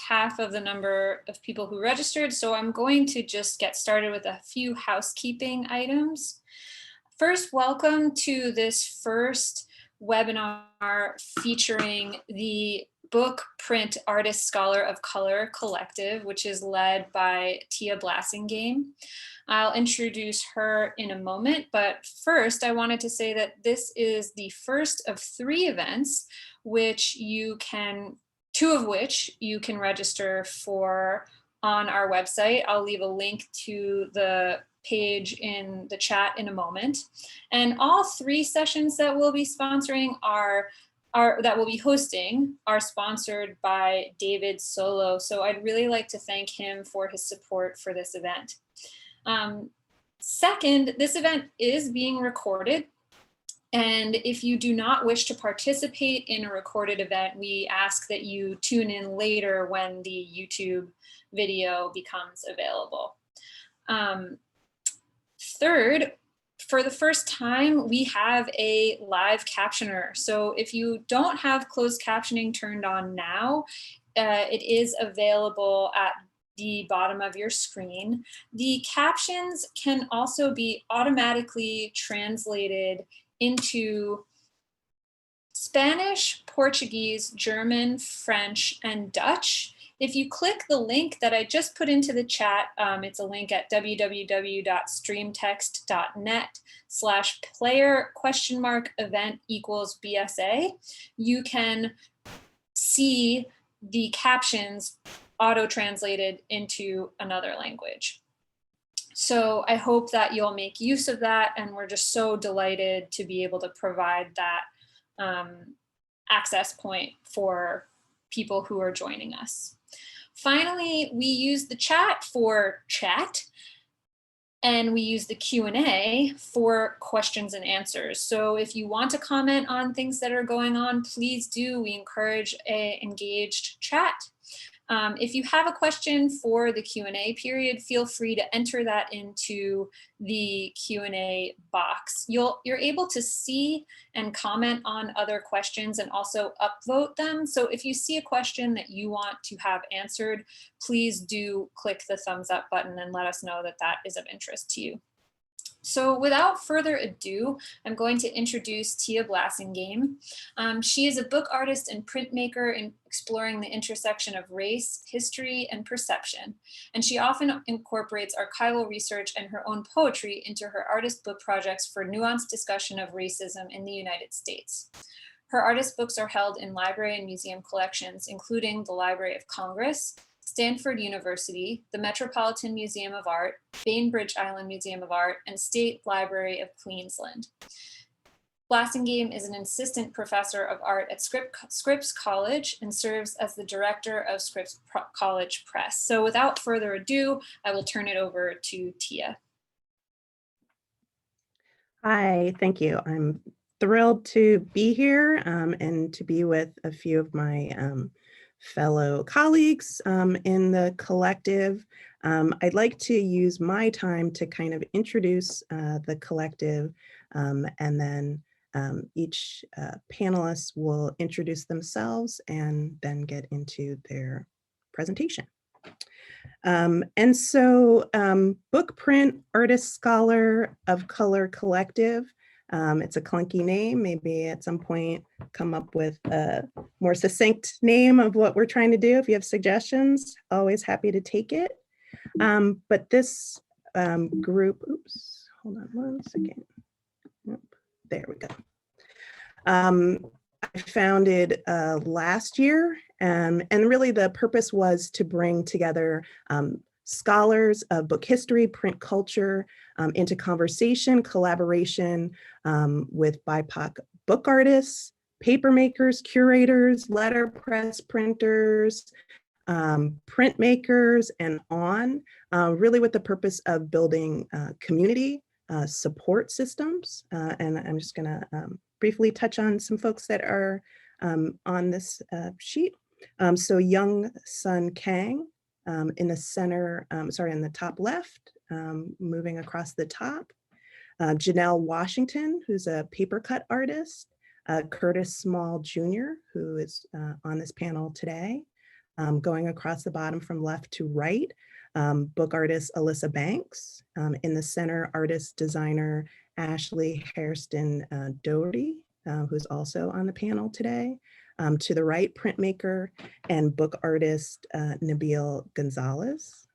half of the number of people who registered, so I'm going to just get started with a few housekeeping items. First, welcome to this first webinar featuring the Book Print Artist Scholar of Color Collective, which is led by Tia Blassingame. I'll introduce her in a moment, but first I wanted to say that this is the first of 3 events two of which you can register for on our website. I'll leave a link to the page in the chat in a moment. And all 3 sessions that we'll be sponsoring that we'll be hosting are sponsored by David Solo. So I'd really like to thank him for his support for this event. Second, this event is being recorded. And if you do not wish to participate in a recorded event, we ask that you tune in later when the YouTube video becomes available. Third, for the first time, we have a live captioner. So if you don't have closed captioning turned on now, it is available at the bottom of your screen. The captions can also be automatically translated into Spanish, Portuguese, German, French, and Dutch. If you click the link that I just put into the chat, it's a link at www.streamtext.net/player?event=BSA. You can see the captions auto-translated into another language. So I hope that you'll make use of that, and we're just so delighted to be able to provide that access point for people who are joining us. Finally, we use the chat for chat, and we use the Q&A for questions and answers. So if you want to comment on things that are going on, please do. We encourage an engaged chat. If you have a question for the Q&A period, feel free to enter that into the Q&A box. You're able to see and comment on other questions and also upvote them. So if you see a question that you want to have answered, please do click the thumbs up button and let us know that that is of interest to you. So without further ado, I'm going to introduce Tia Blassingame. She is a book artist and printmaker in exploring the intersection of race, history, and perception. And she often incorporates archival research and her own poetry into her artist book projects for nuanced discussion of racism in the United States. Her artist books are held in library and museum collections, including the Library of Congress, Stanford University, the Metropolitan Museum of Art, Bainbridge Island Museum of Art, and State Library of Queensland. Blassingame is an assistant professor of art at Scripps College and serves as the director of Scripps College Press. So without further ado, I will turn it over to Tia. Hi, thank you. I'm thrilled to be here and to be with a few of my fellow colleagues in the collective. I'd like to use my time to kind of introduce the collective, and then each panelist will introduce themselves and then get into their presentation. And so Book Print Artist Scholar of Color Collective. It's a clunky name. Maybe at some point come up with a more succinct name of what we're trying to do. If you have suggestions, always happy to take it. But this group, oops, hold on one second. Nope, there we go. I founded last year, and really the purpose was to bring together scholars of book history, print culture, into conversation, collaboration with BIPOC book artists, papermakers, curators, letterpress printers, printmakers, and on, really with the purpose of building community support systems. And I'm just gonna briefly touch on some folks that are on this sheet. So Young Sun Kang, in the center, sorry, in the top left, moving across the top. Janelle Washington, who's a paper cut artist. Curtis Small Jr., who is on this panel today. Going across the bottom from left to right, book artist Alyssa Banks. In the center, artist designer Ashley Hairston Doughty, who's also on the panel today. To the right, printmaker and book artist Nabil Gonzalez.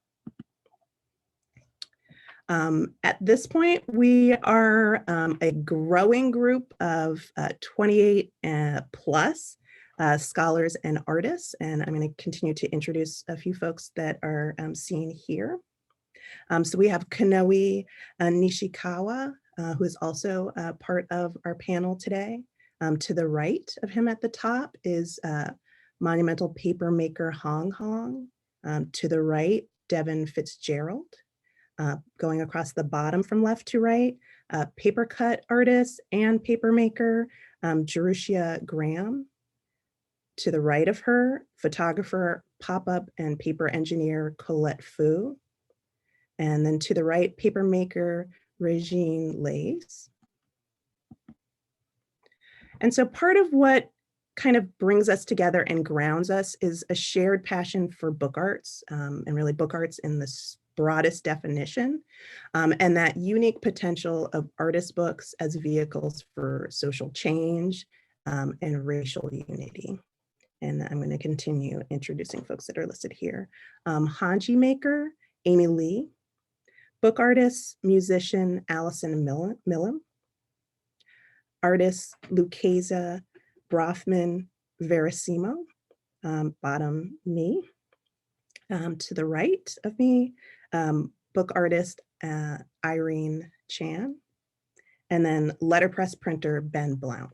At this point, we are a growing group of 28 plus scholars and artists, and I'm going to continue to introduce a few folks that are seen here. So we have Kenoi Nishikawa, who is also part of our panel today. To the right of him at the top is monumental paper maker Hong Hong. To the right, Devin Fitzgerald. Going across the bottom from left to right, paper cut artist and paper maker Jerusha Graham. To the right of her, photographer, pop-up and paper engineer Colette Fu. And then to the right, paper maker Regine Lace. And so part of what kind of brings us together and grounds us is a shared passion for book arts, and really book arts in the broadest definition, and that unique potential of artist books as vehicles for social change and racial unity. And I'm going to continue introducing folks that are listed here. Hanji maker, Amy Lee. Book artist, musician, Allison Millam. Artist, Lucasa Brofman Verasimo, bottom me. To the right of me, book artist, Irene Chan. And then letterpress printer, Ben Blount.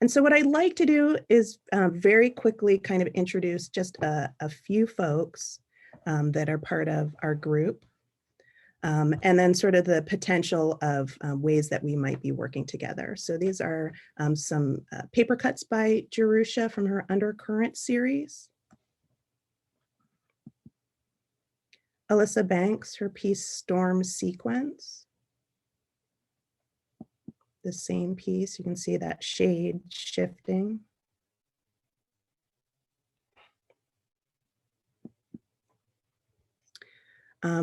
And so what I'd like to do is very quickly kind of introduce just a few folks that are part of our group, and then sort of the potential of ways that we might be working together. So these are some paper cuts by Jerusha from her Undercurrent series. Alyssa Banks, her piece Storm Sequence. The same piece, you can see that shade shifting.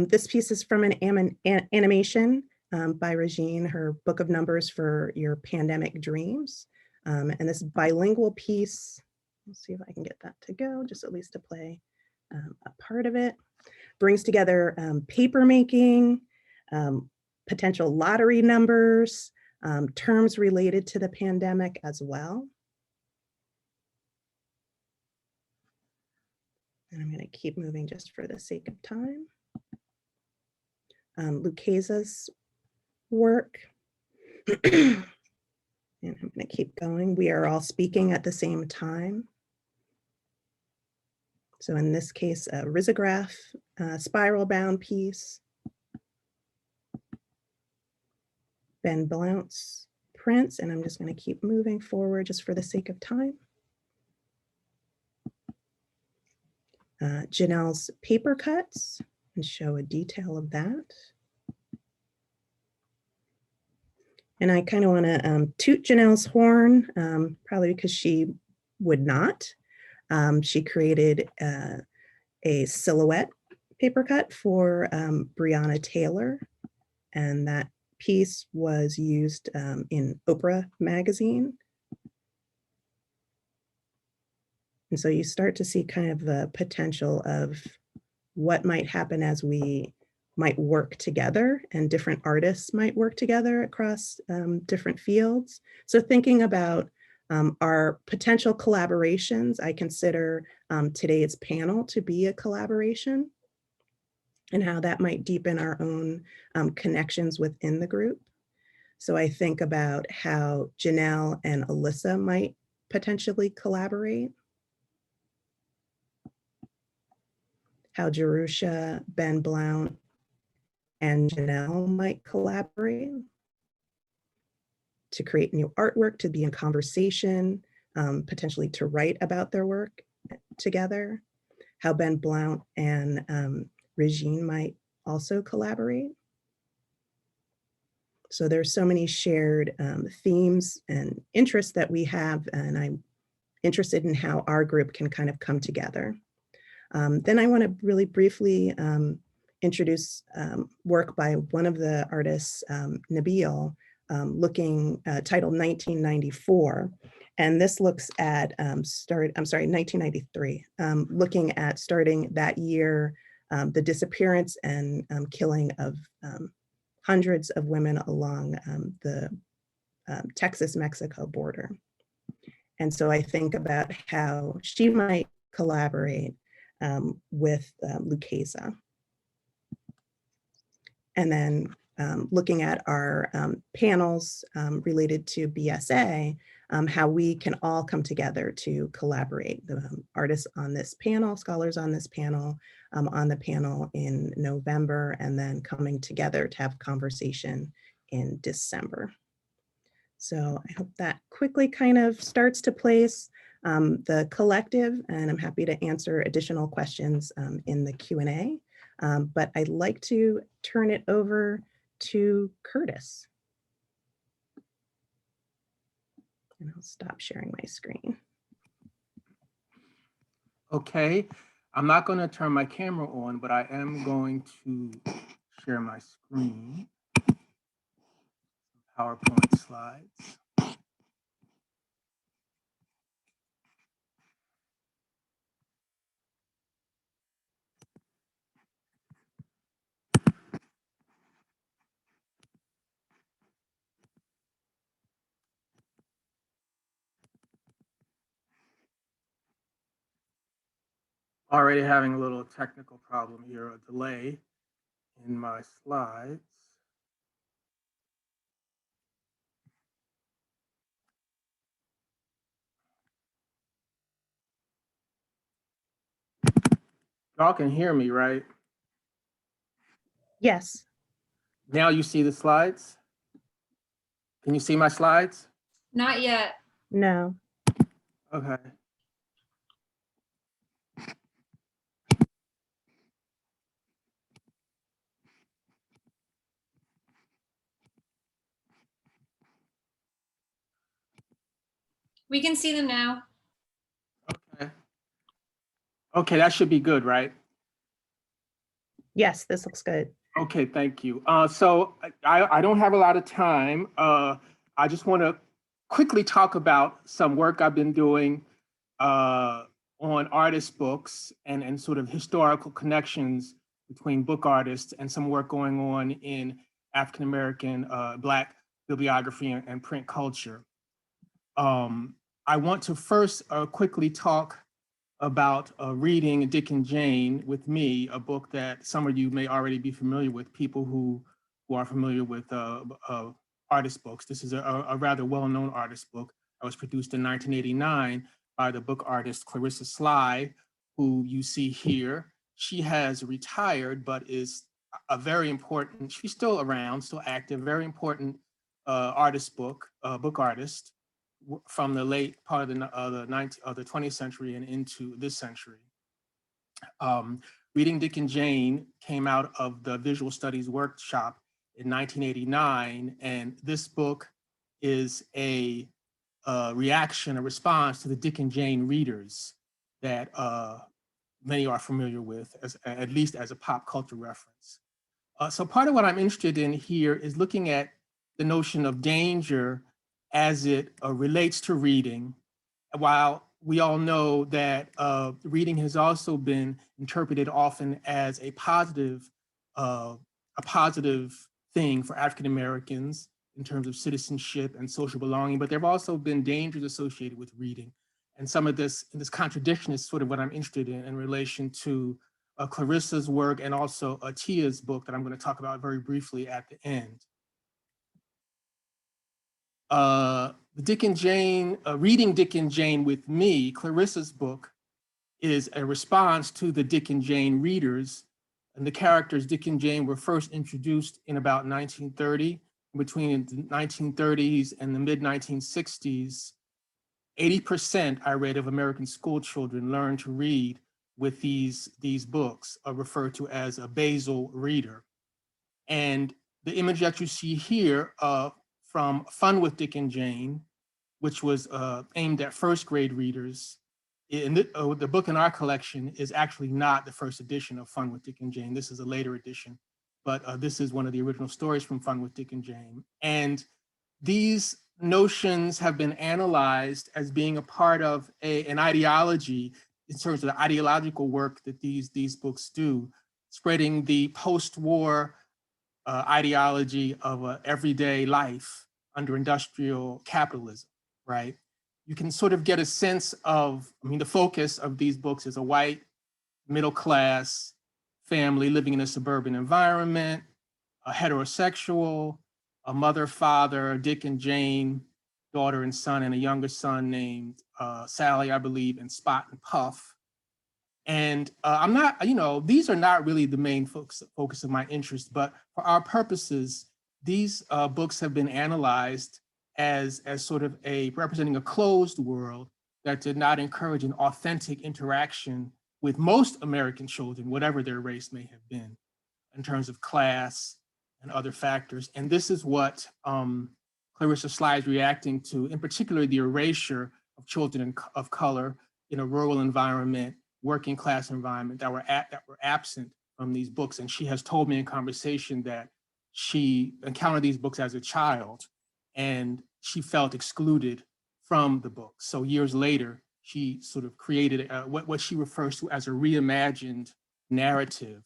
This piece is from an animation by Regine, her book of numbers for your pandemic dreams. And this bilingual piece, let's see if I can get that to go, just at least to play a part of it, brings together paper making, potential lottery numbers, terms related to the pandemic as well. And I'm going to keep moving just for the sake of time. Lucasa's work. And I'm going to keep going. We are all speaking at the same time. So in this case, a risograph spiral bound piece. Ben Blount's prints, and I'm just going to keep moving forward just for the sake of time. Janelle's paper cuts, and show a detail of that. And I kind of want to toot Janelle's horn, probably because she would not. She created a silhouette paper cut for Breonna Taylor, and that piece was used in Oprah magazine. And so you start to see kind of the potential of what might happen as we might work together, and different artists might work together across different fields. So thinking about our potential collaborations, I consider today's panel to be a collaboration, and how that might deepen our own connections within the group. So I think about how Janelle and Alyssa might potentially collaborate, how Jerusha, Ben Blount, and Janelle might collaborate to create new artwork, to be in conversation, potentially to write about their work together, how Ben Blount and Regine might also collaborate. So there's so many shared themes and interests that we have, and I'm interested in how our group can kind of come together. Then I want to really briefly introduce work by one of the artists, Nabil, titled 1994. And this looks at 1993, looking at starting that year, the disappearance and killing of hundreds of women along the Texas-Mexico border. And so I think about how she might collaborate with Lucchesa. And then looking at our panels related to BSA, how we can all come together to collaborate. The artists on this panel, scholars on this panel, on the panel in November, and then coming together to have conversation in December. So I hope that quickly kind of starts to place the collective, and I'm happy to answer additional questions in the Q&A. But I'd like to turn it over to Curtis. And I'll stop sharing my screen. Okay, I'm not going to turn my camera on, but I am going to share my screen. PowerPoint slides. Already having a little technical problem here, a delay in my slides. Y'all can hear me, right? Yes. Now you see the slides? Can you see my slides? Not yet. No. Okay. We can see them now. Okay. Okay, that should be good, right? Yes, this looks good. Okay, thank you. So I don't have a lot of time. I just want to quickly talk about some work I've been doing on artist books and sort of historical connections between book artists, and some work going on in African-American Black bibliography and print culture. I want to first quickly talk about reading Dick and Jane with me, a book that some of you may already be familiar with, people who are familiar with artist books. This is a rather well-known artist book that was produced in 1989 by the book artist Clarissa Sly, who you see here. She has retired, but is a very important, she's still around, still active, very important artist book artist from the late part of the 20th century and into this century. Reading Dick and Jane came out of the Visual Studies Workshop in 1989, and this book is a reaction, a response to the Dick and Jane readers that many are familiar with, at least as a pop culture reference. So part of what I'm interested in here is looking at the notion of danger as it relates to reading, while we all know that reading has also been interpreted often as a positive thing for African Americans in terms of citizenship and social belonging, but there have also been dangers associated with reading. And some of this contradiction is sort of what I'm interested in relation to Clarissa's work and also Tia's book that I'm going to talk about very briefly at the end. Dick and Jane, reading Dick and Jane with me, Clarissa's book, is a response to the Dick and Jane readers. And the characters Dick and Jane were first introduced in about 1930. Between the 1930s and the mid-1960s, 80%, I read, of American school children learned to read with these books, referred to as a basal reader. And the image that you see here from Fun with Dick and Jane which was aimed at first grade readers. The book in our collection is actually not the first edition of Fun with Dick and Jane. This is a later edition, but this is one of the original stories from Fun with Dick and Jane. And these notions have been analyzed as being a part of an ideology in terms of the ideological work that these books do, spreading the post-war ideology of everyday life under industrial capitalism, right? You can sort of get a sense of, I mean, the focus of these books is a white, middle-class family living in a suburban environment, a heterosexual, a mother, father, Dick and Jane, daughter and son, and a younger son named Sally, I believe, and Spot and Puff. And I'm not, these are not really the main focus of my interest, but for our purposes, these books have been analyzed as sort of representing a closed world that did not encourage an authentic interaction with most American children, whatever their race may have been, in terms of class and other factors. And this is what Clarissa Sly is reacting to, in particular, the erasure of children of color in a rural environment, working class environment that were absent from these books. And she has told me in conversation that she encountered these books as a child and she felt excluded from the book. So years later, she sort of created what she refers to as a reimagined narrative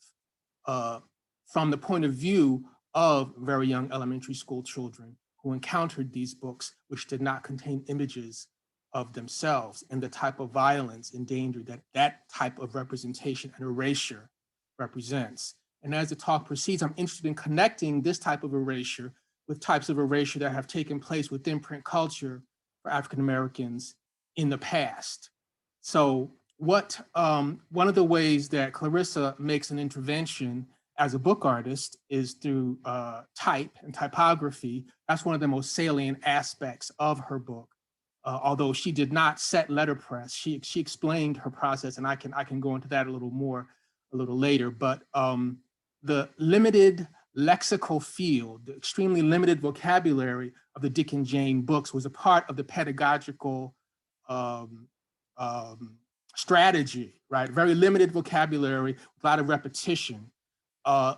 from the point of view of very young elementary school children who encountered these books, which did not contain images of themselves and the type of violence and danger that type of representation and erasure represents. And as the talk proceeds, I'm interested in connecting this type of erasure with types of erasure that have taken place within print culture for African Americans in the past. So one of the ways that Clarissa makes an intervention as a book artist is through type and typography. That's one of the most salient aspects of her book. Although she did not set letterpress, she explained her process, and I can go into that a little later. But the limited lexical field, the extremely limited vocabulary of the Dick and Jane books was a part of the pedagogical strategy, right? Very limited vocabulary, a lot of repetition,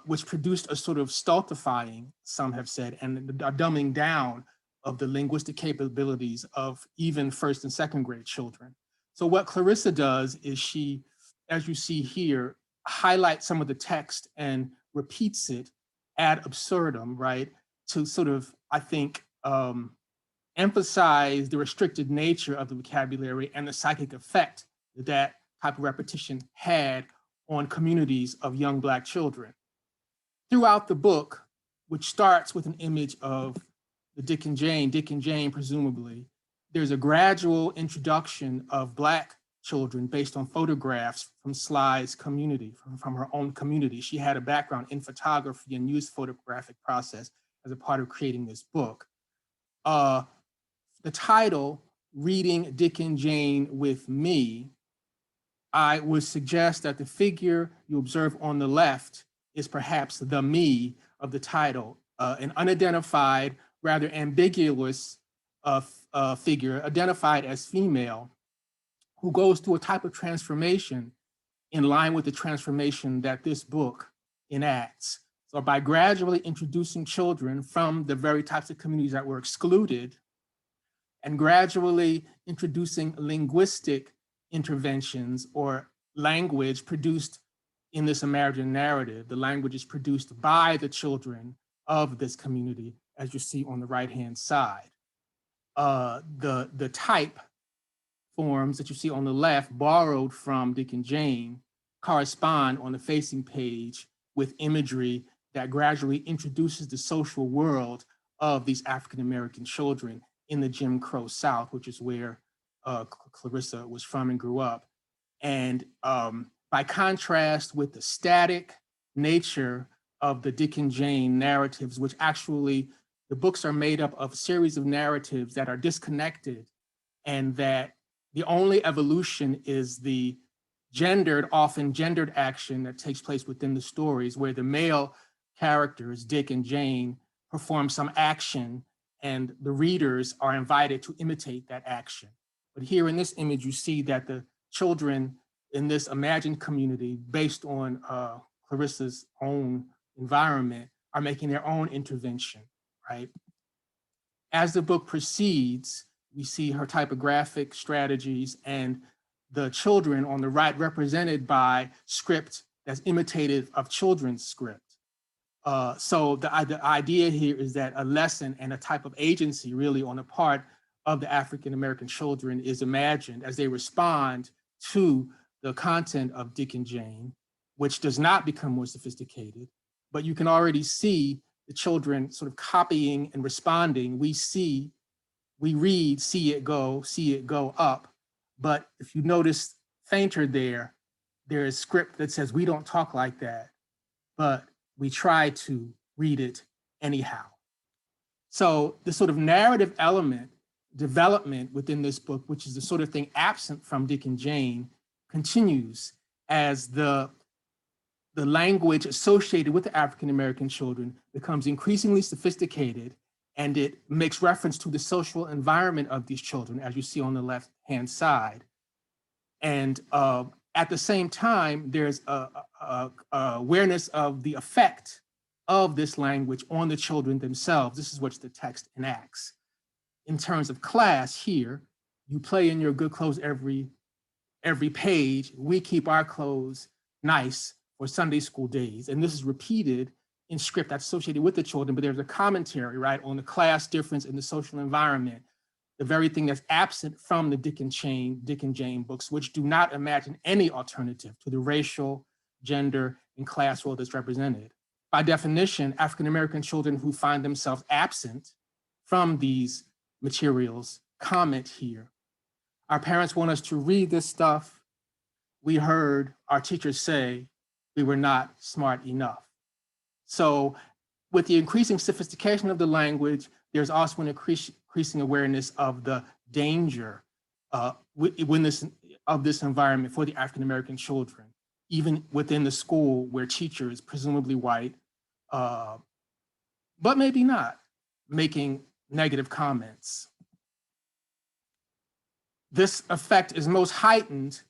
which produced a sort of stultifying, some have said, and a dumbing down of the linguistic capabilities of even first and second grade children. So what Clarissa does is she, as you see here, highlights some of the text and repeats it ad absurdum, right? To sort of, I think, emphasize the restricted nature of the vocabulary and the psychic effect that type of repetition had on communities of young Black children. Throughout the book, which starts with an image of the Dick and Jane presumably, there's a gradual introduction of Black children based on photographs from Sly's community, from her own community. She had a background in photography and used photographic process as a part of creating this book. The title, Reading Dick and Jane with Me, I would suggest that the figure you observe on the left is perhaps the me of the title, an unidentified, rather ambiguous figure identified as female who goes through a type of transformation in line with the transformation that this book enacts. So by gradually introducing children from the very types of communities that were excluded and gradually introducing linguistic interventions or language produced in this American narrative, the language is produced by the children of this community, as you see on the right-hand side. The type forms that you see on the left, borrowed from Dick and Jane, correspond on the facing page with imagery that gradually introduces the social world of these African-American children in the Jim Crow South, which is where Clarissa was from and grew up. And by contrast with the static nature of the Dick and Jane narratives, which actually the books are made up of a series of narratives that are disconnected and that the only evolution is the often gendered action that takes place within the stories, where the male characters, Dick and Jane, perform some action and the readers are invited to imitate that action. But here in this image, you see that the children in this imagined community, based on Clarissa's own environment, are making their own intervention, right? As the book proceeds, we see her typographic strategies and the children on the right represented by script that's imitative of children's script. So the idea here is that a lesson and a type of agency really on the part of the African-American children is imagined as they respond to the content of Dick and Jane, which does not become more sophisticated, but you can already see the children sort of copying and responding. We read, see it go up. But if you notice fainter there is script that says, we don't talk like that, but we try to read it anyhow. So the sort of narrative element development within this book, which is the sort of thing absent from Dick and Jane, continues as the language associated with the African-American children becomes increasingly sophisticated, and it makes reference to the social environment of these children, as you see on the left-hand side. And at the same time, there's a awareness of the effect of this language on the children themselves. This is what the text enacts. In terms of class here, you play in your good clothes every page. We keep our clothes nice for Sunday school days. And this is repeated in script that's associated with the children, but there's a commentary, right, on the class difference in the social environment, the very thing that's absent from the Dick and Jane books, which do not imagine any alternative to the racial, gender, and class role that's represented. By definition, African-American children who find themselves absent from these materials comment here. Our parents want us to read this stuff. We heard our teachers say we were not smart enough. So with the increasing sophistication of the language, there's also an increasing awareness of the danger of this environment for the African-American children, even within the school where teachers, presumably white, but maybe not, making negative comments. This effect is most heightened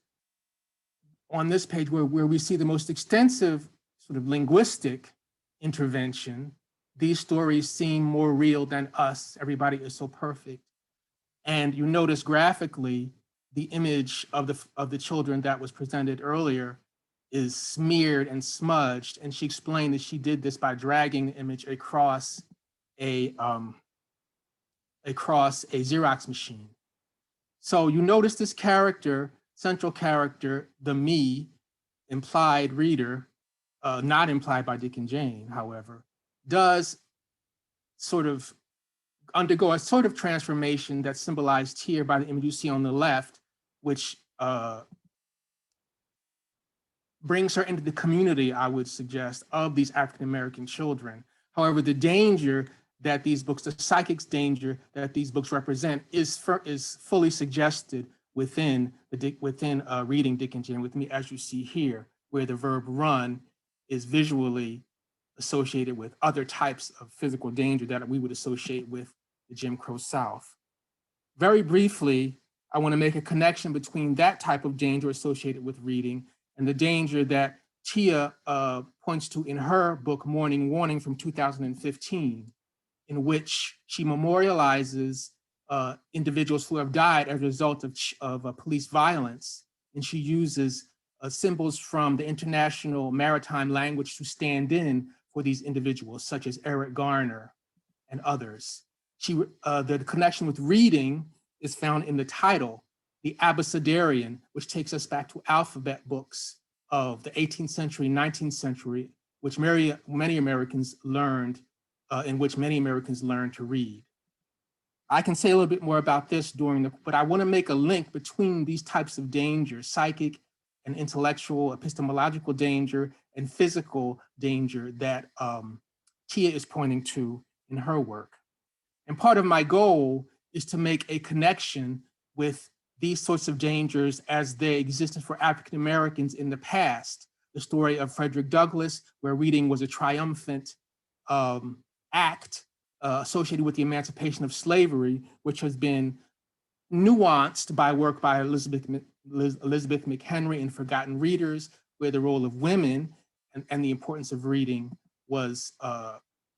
on this page where we see the most extensive sort of linguistic intervention. These stories seem more real than us. Everybody is so perfect. And you notice graphically, the image of the children that was presented earlier is smeared and smudged. And she explained that she did this by dragging the image across a Xerox machine. So you notice this character, central character, the me, implied reader, not implied by Dick and Jane, however, does sort of undergo a sort of transformation that's symbolized here by the image you see on the left, which brings her into the community, I would suggest, of these African-American children. However, the danger that these books, the psychic's danger that these books represent is fully suggested within reading Dick and Jane with me, as you see here, where the verb run is visually associated with other types of physical danger that we would associate with the Jim Crow South. Very briefly, I want to make a connection between that type of danger associated with reading and the danger that Tia points to in her book, Morning Warning from 2015, in which she memorializes individuals who have died as a result of police violence. And she uses symbols from the international maritime language to stand in for these individuals, such as Eric Garner and others. The connection with reading is found in the title, The Abecedarian, which takes us back to alphabet books of the 18th century, 19th century, which many Americans learned, in which many Americans learned to read. I can say a little bit more about this but I want to make a link between these types of danger, psychic and intellectual, epistemological danger, and physical danger that Tia is pointing to in her work. And part of my goal is to make a connection with these sorts of dangers as they existed for African Americans in the past. The story of Frederick Douglass, where reading was a triumphant act associated with the emancipation of slavery, which has been nuanced by work by Elizabeth McHenry in Forgotten Readers, where the role of women and the importance of reading was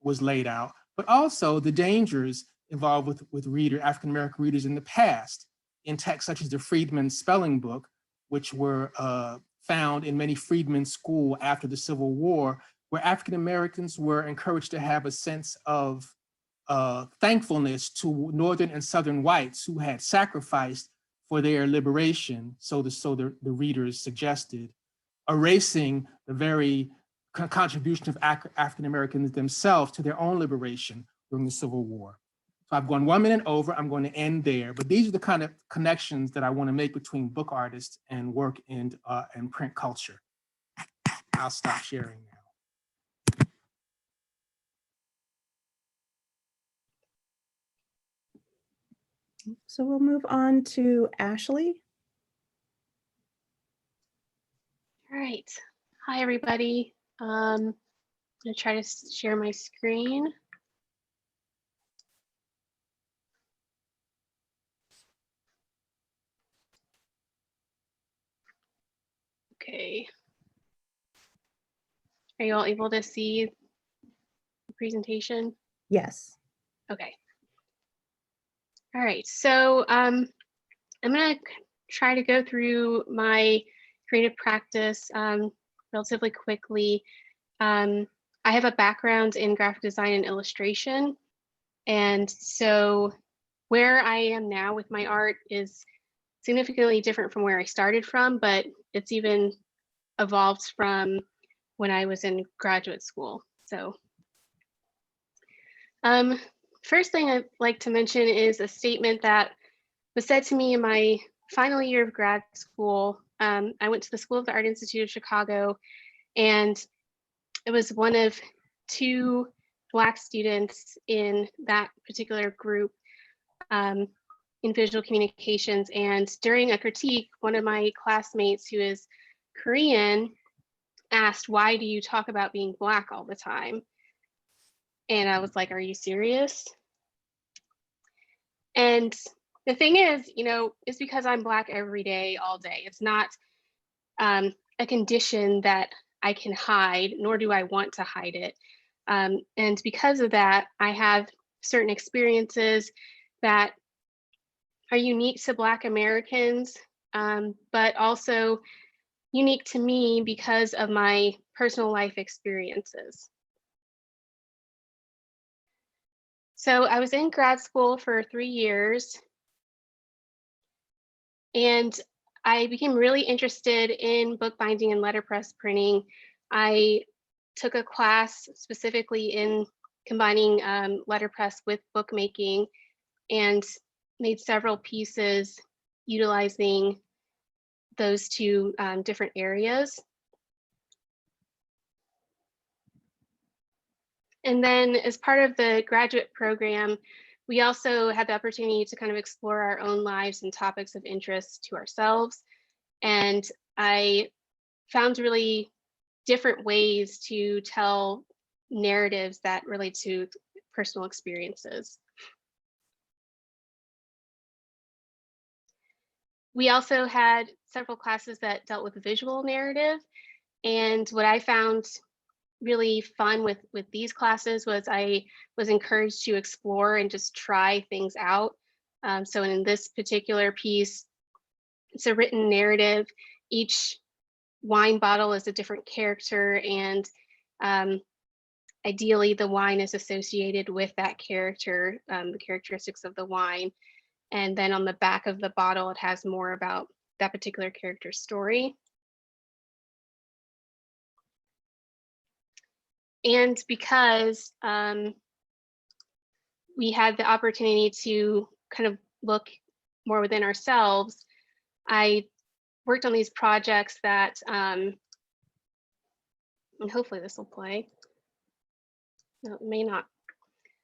laid out, but also the dangers involved with African-American readers in the past, in texts such as the Freedmen's Spelling Book, which were found in many freedmen's schools after the Civil War, where African-Americans were encouraged to have a sense of thankfulness to Northern and Southern whites who had sacrificed for their liberation, so the readers suggested, erasing the very contribution of African Americans themselves to their own liberation during the Civil War. So I've gone 1 minute over, I'm going to end there, but these are the kind of connections that I want to make between book artists and work and print culture. I'll stop sharing now. So we'll move on to Ashley. All right. Hi, everybody. I'm going to try to share my screen. Okay. Are you all able to see the presentation? Yes. Okay. All right. So I'm going to try to go through my creative practice relatively quickly. I have a background in graphic design and illustration. And so where I am now with my art is significantly different from where I started from, but it's even evolved from when I was in graduate school. So first thing I'd like to mention is a statement that was said to me in my final year of grad school. I went to the School of the Art Institute of Chicago, and it was one of 2 Black students in that particular group in visual communications. And during a critique, one of my classmates, who is Korean, asked, "Why do you talk about being Black all the time?" And I was like, "Are you serious?" And the thing is, you know, it's because I'm Black every day, all day. It's not a condition that I can hide, nor do I want to hide it. And because of that, I have certain experiences that are unique to Black Americans, but also unique to me because of my personal life experiences. So I was in grad school for 3 years, and I became really interested in bookbinding and letterpress printing. I took a class specifically in combining letterpress with bookmaking and made several pieces utilizing those 2 different areas. And then as part of the graduate program, we also had the opportunity to kind of explore our own lives and topics of interest to ourselves. And I found really different ways to tell narratives that relate to personal experiences. We also had several classes that dealt with visual narrative. And what I found really fun with these classes was I was encouraged to explore and just try things out. So in this particular piece, it's a written narrative. Each wine bottle is a different character, and ideally the wine is associated with that character, the characteristics of the wine. And then on the back of the bottle, it has more about that particular character's story. And because we had the opportunity to kind of look more within ourselves, I worked on these projects that, and hopefully this will play. No, it may not.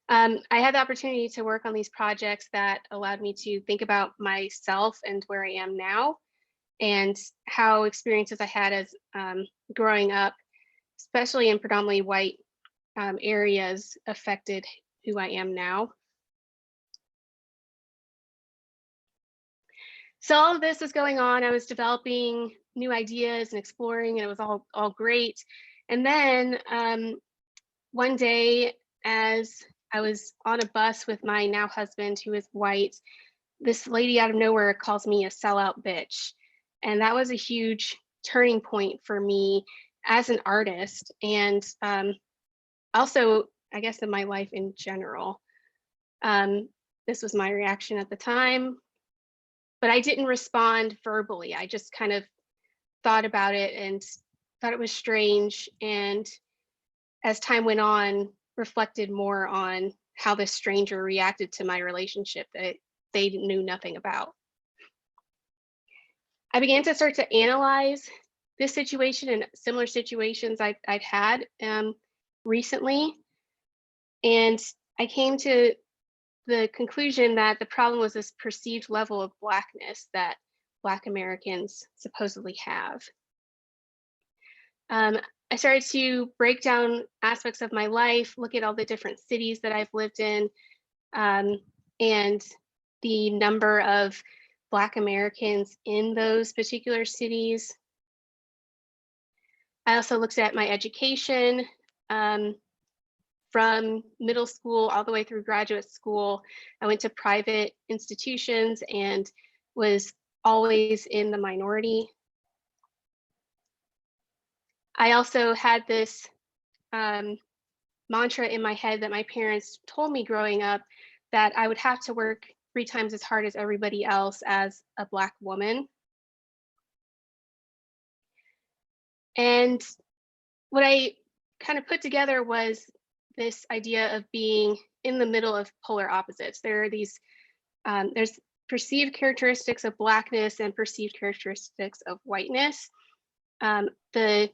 I had the opportunity to work on these projects that allowed me to think about myself and where I am now, and how experiences I had as growing up, especially in predominantly white areas, affected who I am now. So all of this was going on. I was developing new ideas and exploring, and it was all great. And then one day, as I was on a bus with my now husband, who is white, this lady out of nowhere calls me a sellout bitch. And that was a huge turning point for me as an artist, and also, I guess, in my life in general. This was my reaction at the time, but I didn't respond verbally. I just kind of thought about it and thought it was strange. And as time went on, reflected more on how this stranger reacted to my relationship that they knew nothing about. I began to start to analyze this situation and similar situations I'd had recently. And I came to the conclusion that the problem was this perceived level of Blackness that Black Americans supposedly have. I started to break down aspects of my life, look at all the different cities that I've lived in, and the number of Black Americans in those particular cities. I also looked at my education from middle school all the way through graduate school. I went to private institutions and was always in the minority. I also had this mantra in my head that my parents told me growing up, that I would have to work 3 times as hard as everybody else as a Black woman. And what I kind of put together was this idea of being in the middle of polar opposites. There are these, there's perceived characteristics of Blackness and perceived characteristics of whiteness. The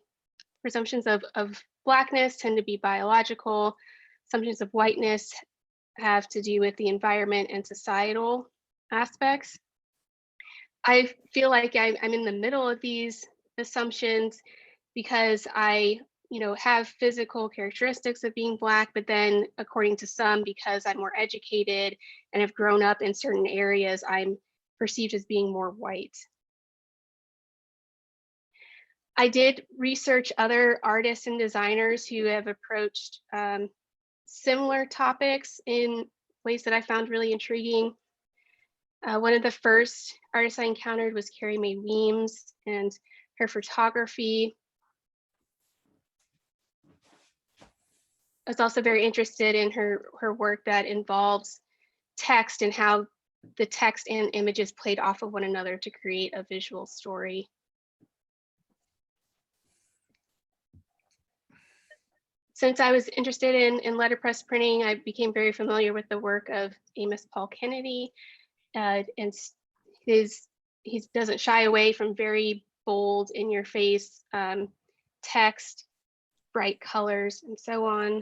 presumptions of Blackness tend to be biological. Assumptions of whiteness have to do with the environment and societal aspects. I feel like I'm in the middle of these assumptions because I, have physical characteristics of being Black, but then according to some, because I'm more educated and have grown up in certain areas, I'm perceived as being more white. I did research other artists and designers who have approached similar topics in ways that I found really intriguing. One of the first artists I encountered was Carrie Mae Weems and her photography. I was also very interested in her work that involves text and how the text and images played off of one another to create a visual story. Since I was interested in letterpress printing, I became very familiar with the work of Amos Paul Kennedy, and he doesn't shy away from very bold, in-your-face text, bright colors, and so on.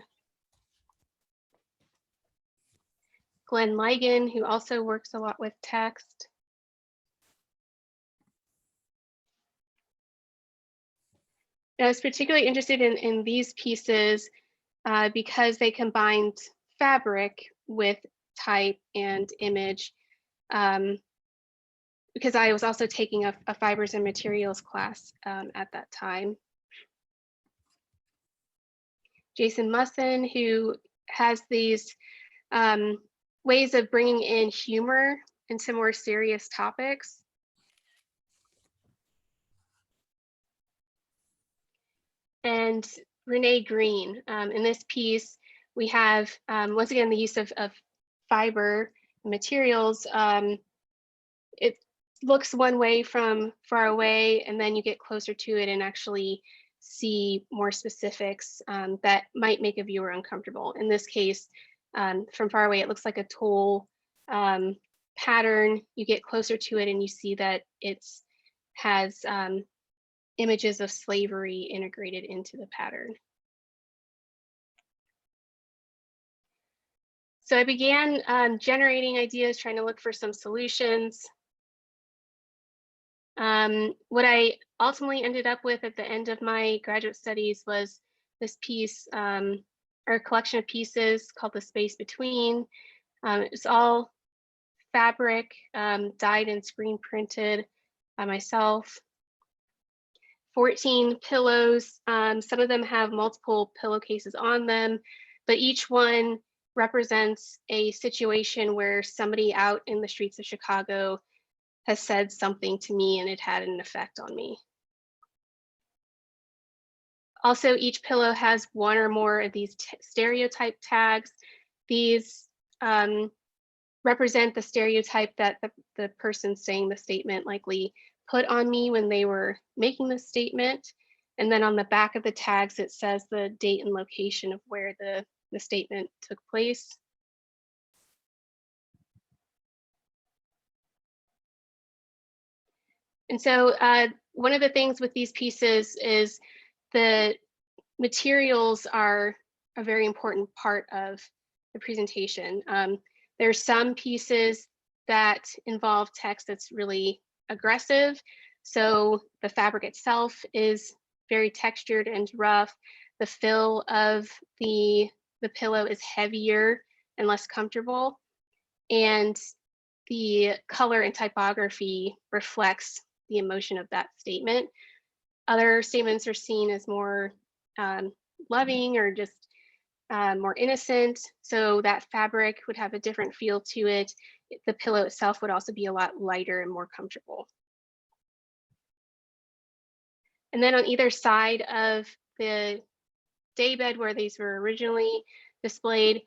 Glenn Ligon, who also works a lot with text. I was particularly interested in these pieces because they combined fabric with type and image, because I was also taking a fibers and materials class at that time. Jason Musson, who has these ways of bringing in humor into more serious topics. And Renee Green. In this piece, we have, once again, the use of fiber materials. It looks one way from far away, and then you get closer to it and actually see more specifics that might make a viewer uncomfortable. In this case, from far away, it looks like a tool pattern. You get closer to it and you see that it has images of slavery integrated into the pattern. So I began generating ideas, trying to look for some solutions. What I ultimately ended up with at the end of my graduate studies was this piece are a collection of pieces called the space between. It's all fabric, dyed and screen printed by myself. 14 pillows. Some of them have multiple pillowcases on them, but each one represents a situation where somebody out in the streets of Chicago has said something to me and it had an effect on me. Also, each pillow has one or more of these stereotype tags. These represent the stereotype that the person saying the statement likely put on me when they were making the statement. And then on the back of the tags, it says the date and location of where the statement took place. And so one of the things with these pieces is the materials are a very important part of the presentation. There's some pieces that involve text that's really aggressive. So the fabric itself is very textured and rough. The fill of the pillow is heavier and less comfortable. And the color and typography reflects the emotion of that statement. Other statements are seen as more loving or just more innocent. So that fabric would have a different feel to it. The pillow itself would also be a lot lighter and more comfortable. And then on either side of the daybed where these were originally displayed,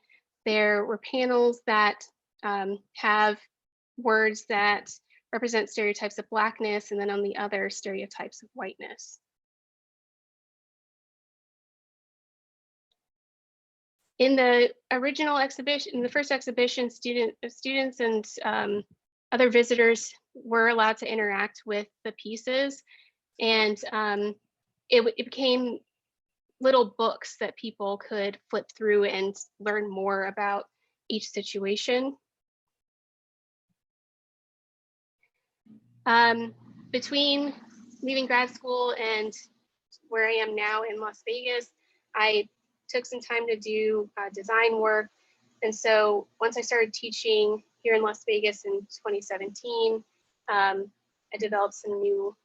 there were panels that have words that represent stereotypes of Blackness, and then on the other, stereotypes of whiteness. In the original exhibition, in the first exhibition, students and other visitors were allowed to interact with the pieces, and it became little books that people could flip through and learn more about each situation. Between leaving grad school and where I am now in Las Vegas, I took some time to do design work. And so once I started teaching here in Las Vegas in 2017, I developed some new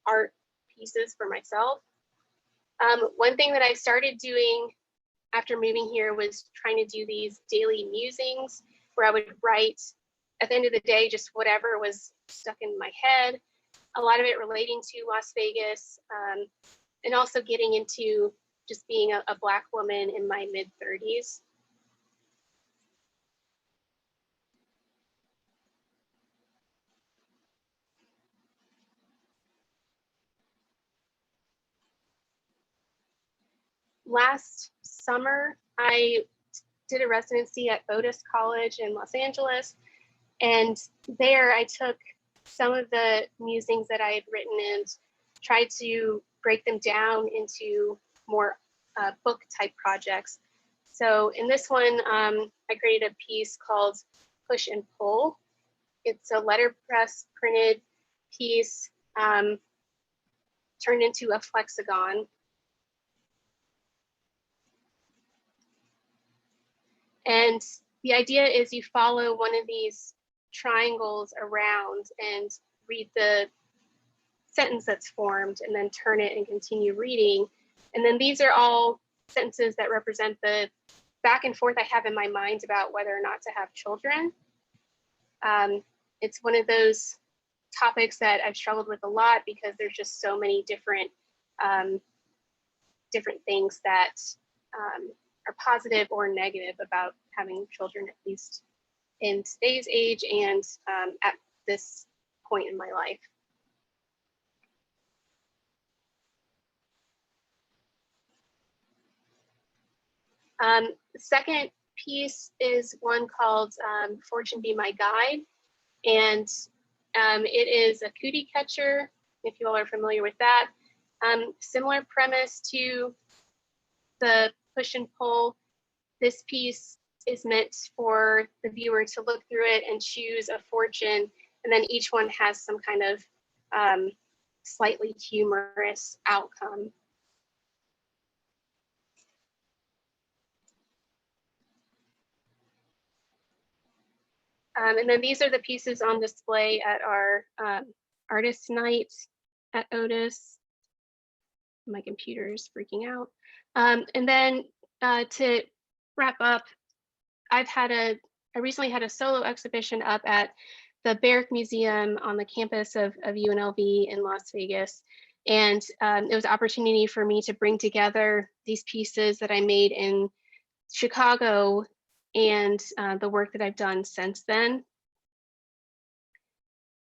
art pieces for myself. One thing that I started doing after moving here was trying to do these daily musings where I would write at the end of the day, just whatever was stuck in my head, a lot of it relating to Las Vegas, and also getting into just being a Black woman in my mid-30s. Last summer, I did a residency at Otis College in Los Angeles, and there I took some of the musings that I had written and tried to break them down into more book type projects. So in this one, I created a piece called Push and Pull. It's a letterpress printed piece turned into a flexagon. And the idea is you follow one of these triangles around and read the sentence that's formed and then turn it and continue reading. And then these are all sentences that represent the back and forth I have in my mind about whether or not to have children. It's one of those topics that I've struggled with a lot because there's just so many different things that are positive or negative about having children, at least in today's age and at this point in my life. The second piece is one called Fortune Be My Guide. And it is a cootie catcher, if you all are familiar with that. Similar premise to the push and pull. This piece is meant for the viewer to look through it and choose a fortune, and then each one has some kind of slightly humorous outcome. And then these are the pieces on display at our artist night at Otis. My computer is freaking out. And then to wrap up, I recently had a solo exhibition up at the Barrick Museum on the campus of UNLV in Las Vegas. And it was an opportunity for me to bring together these pieces that I made in Chicago and the work that I've done since then.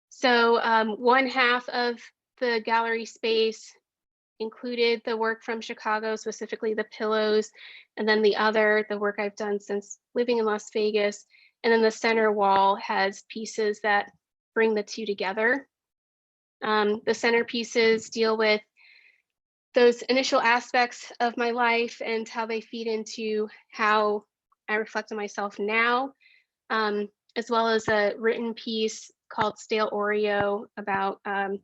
So one half of the gallery space included the work from Chicago, specifically the pillows, and then the other, the work I've done since living in Las Vegas. And then the center wall has pieces that bring the two together. The centerpieces deal with those initial aspects of my life and how they feed into how I reflect on myself now, as well as a written piece called Stale Oreo about an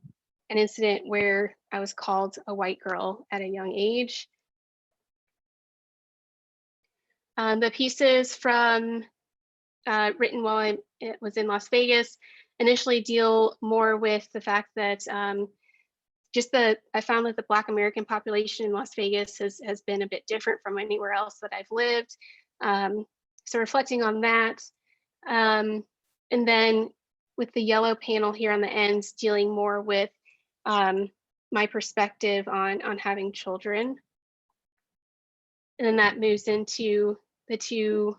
incident where I was called a white girl at a young age. The pieces from written while I was in Las Vegas initially deal more with the fact that I found that the Black American population in Las Vegas has been a bit different from anywhere else that I've lived. So reflecting on that. And then with the yellow panel here on the ends, dealing more with my perspective on having children. And then that moves into the two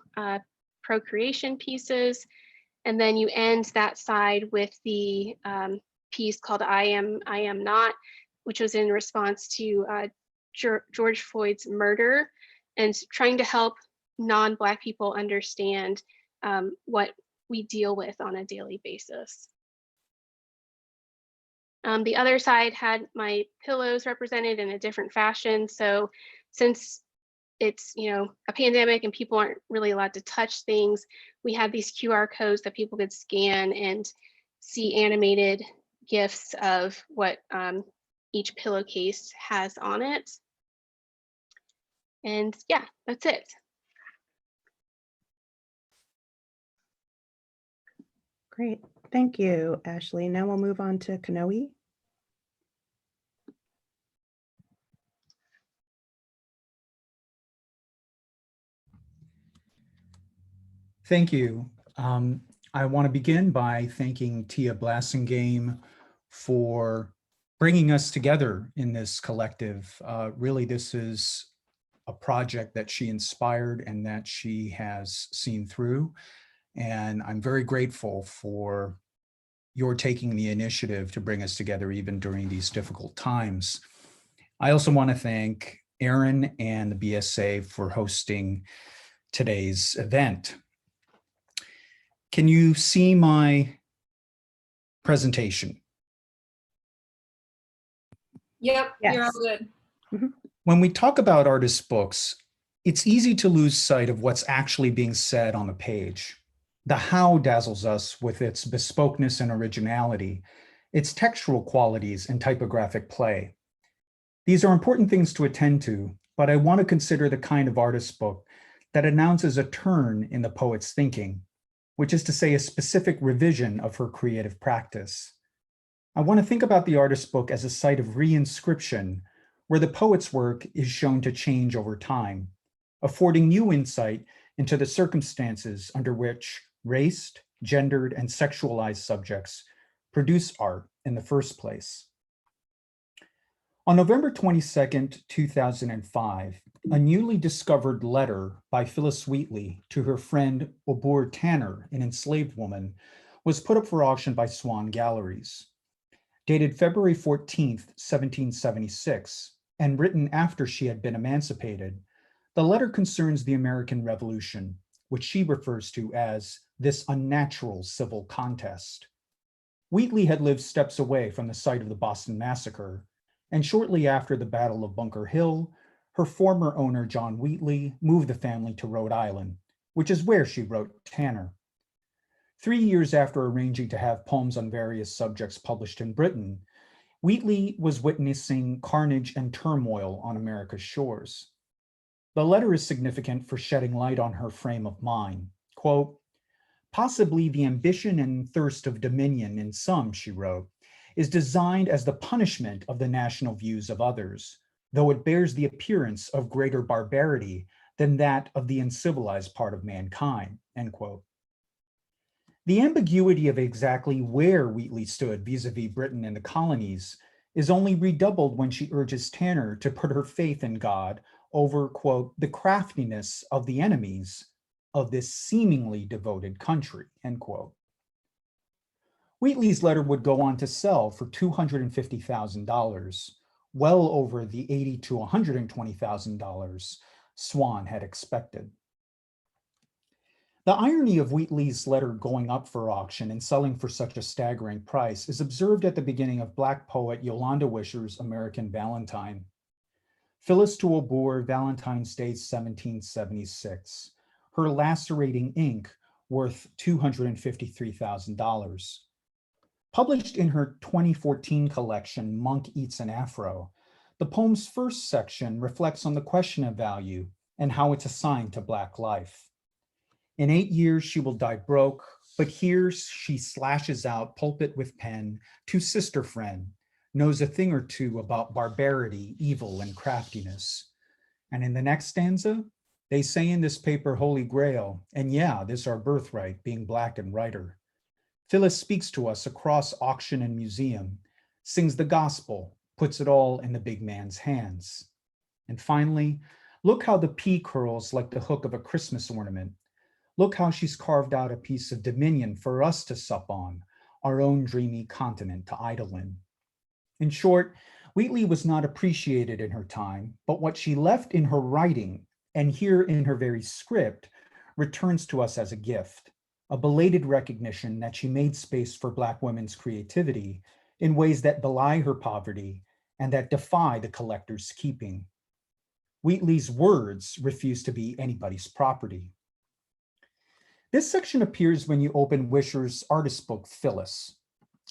procreation pieces. And then you end that side with the piece called I Am Not, which was in response to George Floyd's murder and trying to help non-Black people understand what we deal with on a daily basis. The other side had my pillows represented in a different fashion. So since it's a pandemic and people aren't really allowed to touch things, we had these QR codes that people could scan and see animated GIFs of what each pillowcase has on it. And yeah, that's it. Great, thank you, Ashley. Now we'll move on to Kenoi. Thank you. I want to begin by thanking Tia Blassingame for bringing us together in this collective. Really, this is a project that she inspired and that she has seen through. And I'm very grateful for your taking the initiative to bring us together even during these difficult times. I also want to thank Aaron and the BSA for hosting today's event. Can you see my presentation? Yep, Yes. you're all good. When we talk about artist books, it's easy to lose sight of what's actually being said on the page. The how dazzles us with its bespokeness and originality, its textual qualities and typographic play. These are important things to attend to, but I want to consider the kind of artist book that announces a turn in the poet's thinking, which is to say a specific revision of her creative practice. I want to think about the artist book as a site of reinscription, where the poet's work is shown to change over time, affording new insight into the circumstances under which raced, gendered, and sexualized subjects produce art in the first place. On November 22nd, 2005, a newly discovered letter by Phyllis Wheatley to her friend Obur Tanner, an enslaved woman, was put up for auction by Swan Galleries. Dated February 14th, 1776, and written after she had been emancipated, the letter concerns the American Revolution, which she refers to as this unnatural civil contest. Wheatley had lived steps away from the site of the Boston Massacre, and shortly after the Battle of Bunker Hill, her former owner, John Wheatley, moved the family to Rhode Island, which is where she wrote Tanner. 3 years after arranging to have poems on various subjects published in Britain, Wheatley was witnessing carnage and turmoil on America's shores. The letter is significant for shedding light on her frame of mind. Quote, Possibly the ambition and thirst of dominion in some, she wrote, is designed as the punishment of the national views of others, though it bears the appearance of greater barbarity than that of the uncivilized part of mankind, end quote. The ambiguity of exactly where Wheatley stood vis-a-vis Britain and the colonies is only redoubled when she urges Tanner to put her faith in God over, quote, the craftiness of the enemies of this seemingly devoted country, end quote. Wheatley's letter would go on to sell for $250,000, well over the $80,000 to $120,000 Swan had expected. The irony of Wheatley's letter going up for auction and selling for such a staggering price is observed at the beginning of Black poet Yolanda Wisher's American Valentine. Phyllis to a Boer, Valentine's Day, 1776. Her lacerating ink worth $253,000. Published in her 2014 collection, Monk Eats an Afro, the poem's first section reflects on the question of value and how it's assigned to Black life. In 8 years, she will die broke, but here she slashes out pulpit with pen to sister friend, knows a thing or two about barbarity, evil, and craftiness. And in the next stanza, they say in this paper Holy Grail, and yeah, this our birthright, being Black and writer. Phyllis speaks to us across auction and museum, sings the gospel, puts it all in the big man's hands. And finally, look how the P curls like the hook of a Christmas ornament. Look how she's carved out a piece of dominion for us to sup on, our own dreamy continent to idle in. In short, Wheatley was not appreciated in her time, but what she left in her writing, and here in her very script, returns to us as a gift, a belated recognition that she made space for Black women's creativity in ways that belie her poverty and that defy the collector's keeping. Wheatley's words refuse to be anybody's property. This section appears when you open Wisher's artist book, Phyllis,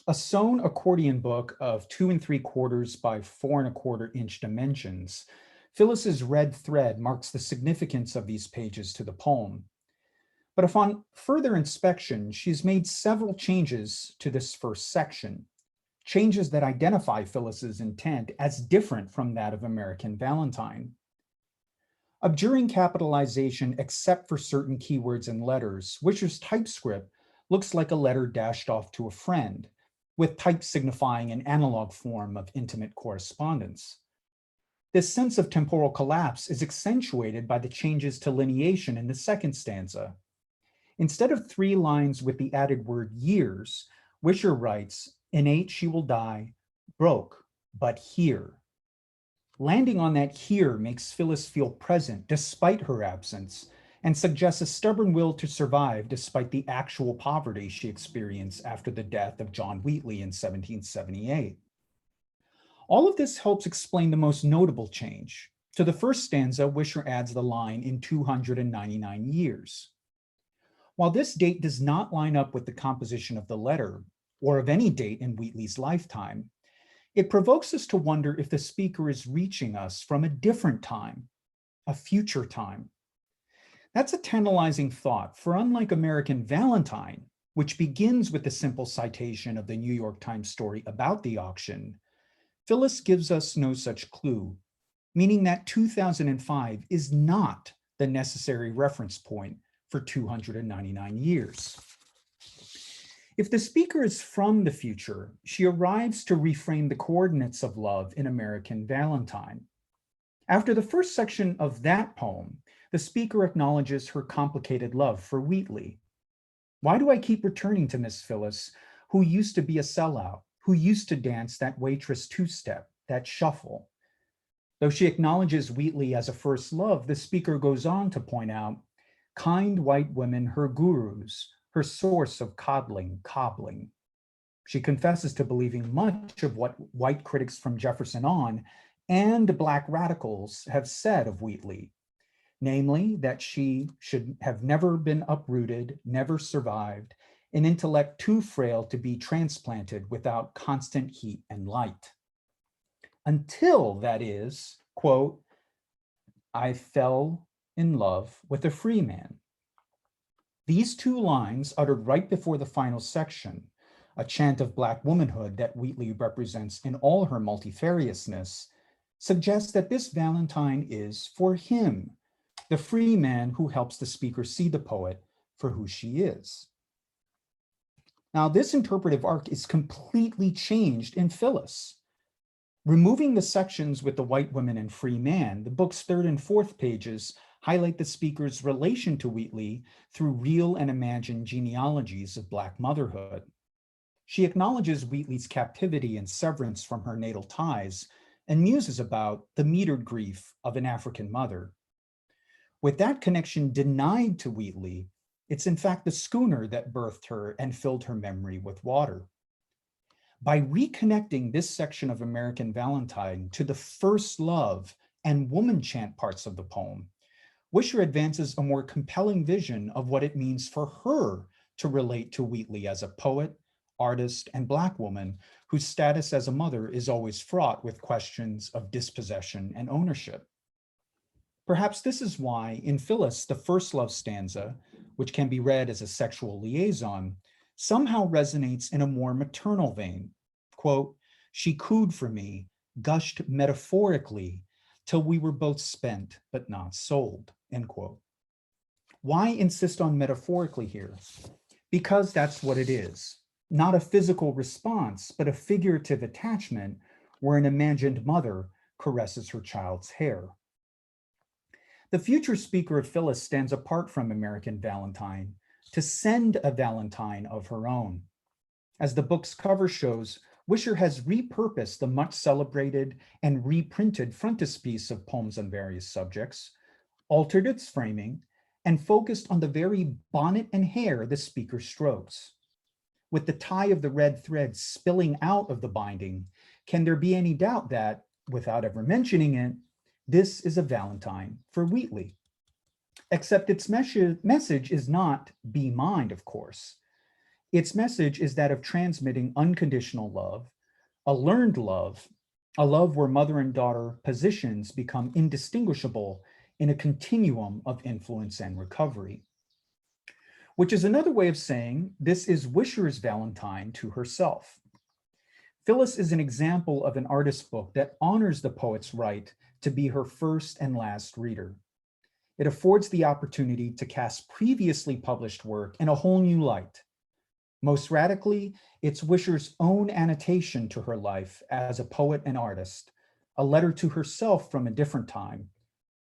a sewn accordion book of 2 3/4 by 4 1/4 inch dimensions. Phyllis's red thread marks the significance of these pages to the poem. But upon further inspection, she's made several changes to this first section, changes that identify Phyllis's intent as different from that of American Valentine. Abjuring capitalization except for certain keywords and letters, Wisher's typescript looks like a letter dashed off to a friend, with type signifying an analog form of intimate correspondence. This sense of temporal collapse is accentuated by the changes to lineation in the second stanza. Instead of 3 lines with the added word years, Wisher writes, in 8 she will die, broke, but here. Landing on that here makes Phyllis feel present despite her absence and suggests a stubborn will to survive despite the actual poverty she experienced after the death of John Wheatley in 1778. All of this helps explain the most notable change. To the first stanza, Wisher adds the line in 299 years. While this date does not line up with the composition of the letter or of any date in Wheatley's lifetime, it provokes us to wonder if the speaker is reaching us from a different time, a future time. That's a tantalizing thought, for unlike American Valentine, which begins with the simple citation of the New York Times story about the auction, Phyllis gives us no such clue, meaning that 2005 is not the necessary reference point for 299 years. If the speaker is from the future, she arrives to reframe the coordinates of love in American Valentine. After the first section of that poem, the speaker acknowledges her complicated love for Wheatley. Why do I keep returning to Miss Phyllis, who used to be a sellout, who used to dance that waitress two-step, that shuffle? Though she acknowledges Wheatley as a first love, the speaker goes on to point out, kind white women, her gurus, her source of cobbling. She confesses to believing much of what white critics from Jefferson on and Black radicals have said of Wheatley, namely that she should have never been uprooted, never survived, an intellect too frail to be transplanted without constant heat and light. Until, that is, quote, I fell in love with a free man. These two lines, uttered right before the final section, a chant of Black womanhood that Wheatley represents in all her multifariousness, suggests that this Valentine is for him, the free man who helps the speaker see the poet for who she is. Now, this interpretive arc is completely changed in Phyllis. Removing the sections with the white woman and free man, the book's third and fourth pages highlight the speaker's relation to Wheatley through real and imagined genealogies of Black motherhood. She acknowledges Wheatley's captivity and severance from her natal ties and muses about the metered grief of an African mother. With that connection denied to Wheatley, it's in fact the schooner that birthed her and filled her memory with water. By reconnecting this section of American Valentine to the first love and woman chant parts of the poem, Wisher advances a more compelling vision of what it means for her to relate to Wheatley as a poet, artist, and Black woman whose status as a mother is always fraught with questions of dispossession and ownership. Perhaps this is why in Phyllis, the first love stanza, which can be read as a sexual liaison, somehow resonates in a more maternal vein. Quote, "She cooed for me, gushed metaphorically, till we were both spent but not sold," end quote. Why insist on metaphorically here? Because that's what it is. Not a physical response, but a figurative attachment where an imagined mother caresses her child's hair. The future speaker of Phyllis stands apart from American Valentine to send a Valentine of her own. As the book's cover shows, Wisher has repurposed the much celebrated and reprinted frontispiece of Poems on Various Subjects, altered its framing, and focused on the very bonnet and hair the speaker strokes. With the tie of the red thread spilling out of the binding, can there be any doubt that, without ever mentioning it, this is a Valentine for Wheatley? Except its message is not be mind, of course. Its message is that of transmitting unconditional love, a learned love, a love where mother and daughter positions become indistinguishable in a continuum of influence and recovery. Which is another way of saying this is Wisher's Valentine to herself. Phyllis is an example of an artist's book that honors the poet's right to be her first and last reader. It affords the opportunity to cast previously published work in a whole new light. Most radically, it's Wisher's own annotation to her life as a poet and artist, a letter to herself from a different time,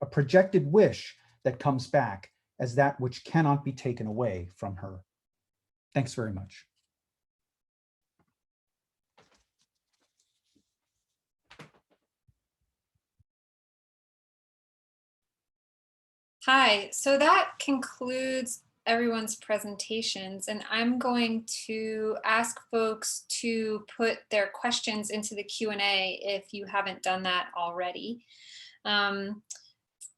a projected wish that comes back as that which cannot be taken away from her. Thanks very much. Hi, so that concludes everyone's presentations, and I'm going to ask folks to put their questions into the Q&A if you haven't done that already.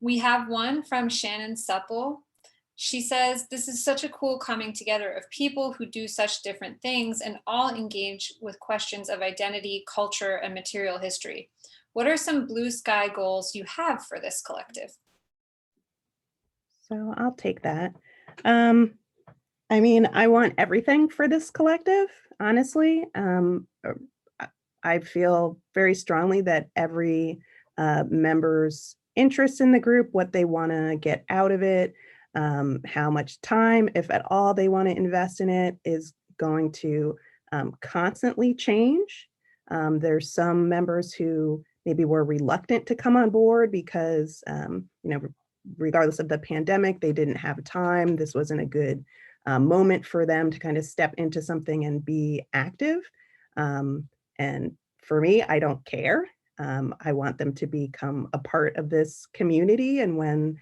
We have one from Shannon Supple. She says, "This is such a cool coming together of people who do such different things and all engage with questions of identity, culture, and material history. What are some blue sky goals you have for this collective?" So I'll take that. I mean, I want everything for this collective, honestly. I feel very strongly that every member's interest in the group, what they want to get out of it, how much time, if at all, they want to invest in it is going to constantly change. There's some members who maybe were reluctant to come on board because, regardless of the pandemic, they didn't have time. This wasn't a good moment for them to kind of step into something and be active. And for me, I don't care. I want them to become a part of this community. And when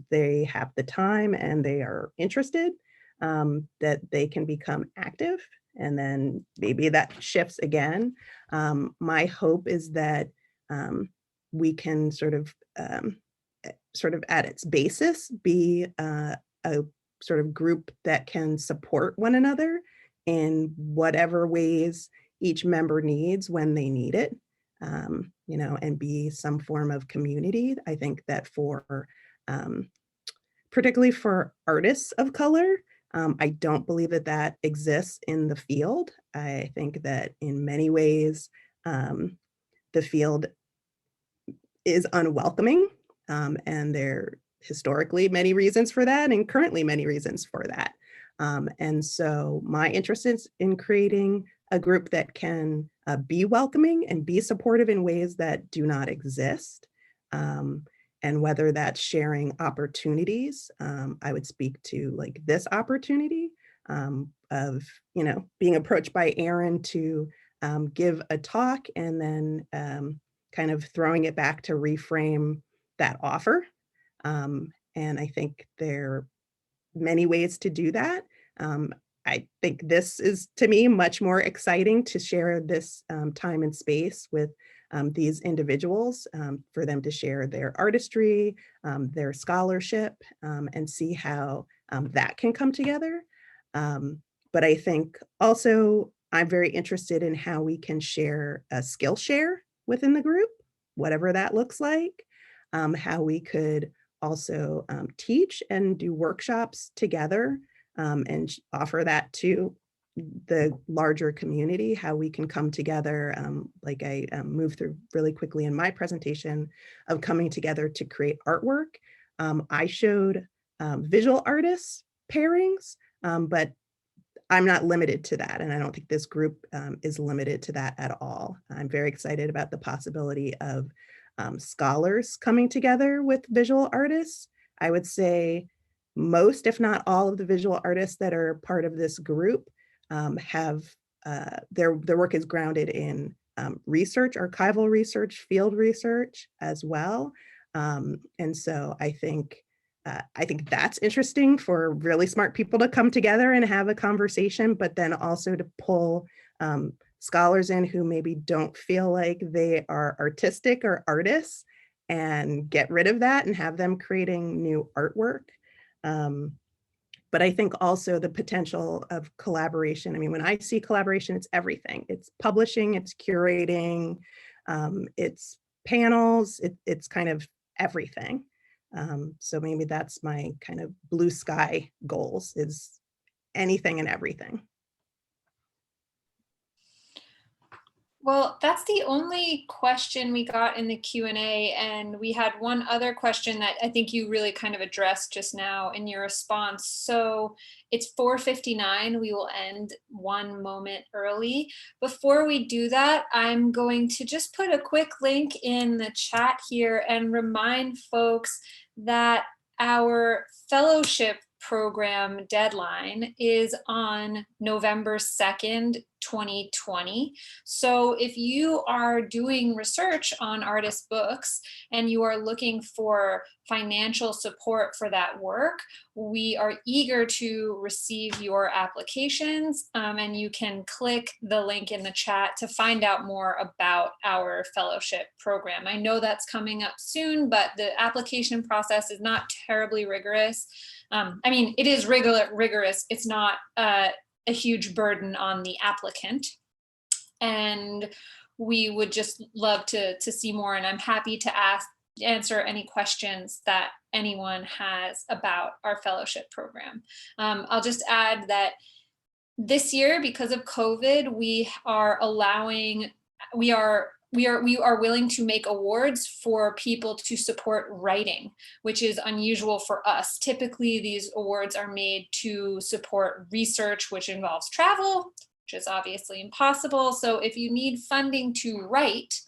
they have the time and they are interested, that they can become active. And then maybe that shifts again. My hope is that we can sort of at its basis be a sort of group that can support one another in whatever ways each member needs when they need it, and be some form of community. I think that for particularly for artists of color, I don't believe that that exists in the field. I think that in many ways, the field is unwelcoming, and there are historically many reasons for that and currently many reasons for that. And so my interest is in creating a group that can be welcoming and be supportive in ways that do not exist. And whether that's sharing opportunities, I would speak to like this opportunity of, you know, being approached by Aaron to give a talk and then kind of throwing it back to reframe that offer. And I think there are many ways to do that. I think this is, to me, much more exciting to share this time and space with these individuals, for them to share their artistry, their scholarship, and see how that can come together. But I think also I'm very interested in how we can share a skill share within the group, whatever that looks like, how we could also teach and do workshops together, and offer that to the larger community, how we can come together, like I moved through really quickly in my presentation of coming together to create artwork. I showed visual artists pairings, but I'm not limited to that. And I don't think this group is limited to that at all. I'm very excited about the possibility of scholars coming together with visual artists. I would say most, if not all, of the visual artists that are part of this group have their work is grounded in research, archival research, field research as well. And so I think that's interesting for really smart people to come together and have a conversation, but then also to pull scholars in who maybe don't feel like they are artistic or artists, and get rid of that and have them creating new artwork. But I think also the potential of collaboration. I mean, when I see collaboration, it's everything. It's publishing, it's curating, it's panels, it's kind of everything. So maybe that's my kind of blue sky goals, is anything and everything. Well, that's the only question we got in the Q&A, and we had one other question that I think you really kind of addressed just now in your response. So it's 4:59. We will end one moment early. Before we do that, I'm going to just put a quick link in the chat here and remind folks that our fellowship program deadline is on November 2nd, 2020. So if you are doing research on artist books and you are looking for financial support for that work, we are eager to receive your applications, and you can click the link in the chat to find out more about our fellowship program. I know that's coming up soon, but the application process is not terribly rigorous. I mean, it is rigorous. It's not a huge burden on the applicant. And we would just love to see more. And I'm happy to answer any questions that anyone has about our fellowship program. I'll just add that this year, because of COVID, we are willing to make awards for people to support writing, which is unusual for us. Typically, these awards are made to support research, which involves travel, which is obviously impossible. So if you need funding to write,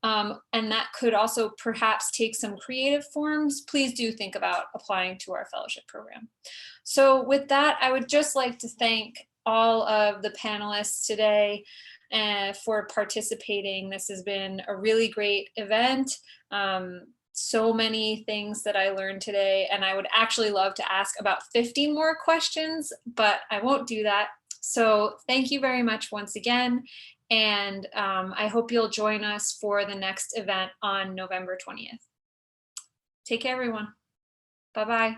and that could also perhaps take some creative forms, please do think about applying to our fellowship program. So with that, I would just like to thank all of the panelists today for participating. This has been a really great event. So many things that I learned today, and I would actually love to ask about 50 more questions, but I won't do that. So thank you very much once again. And I hope you'll join us for the next event on November 20th. Take care, everyone. Bye-bye.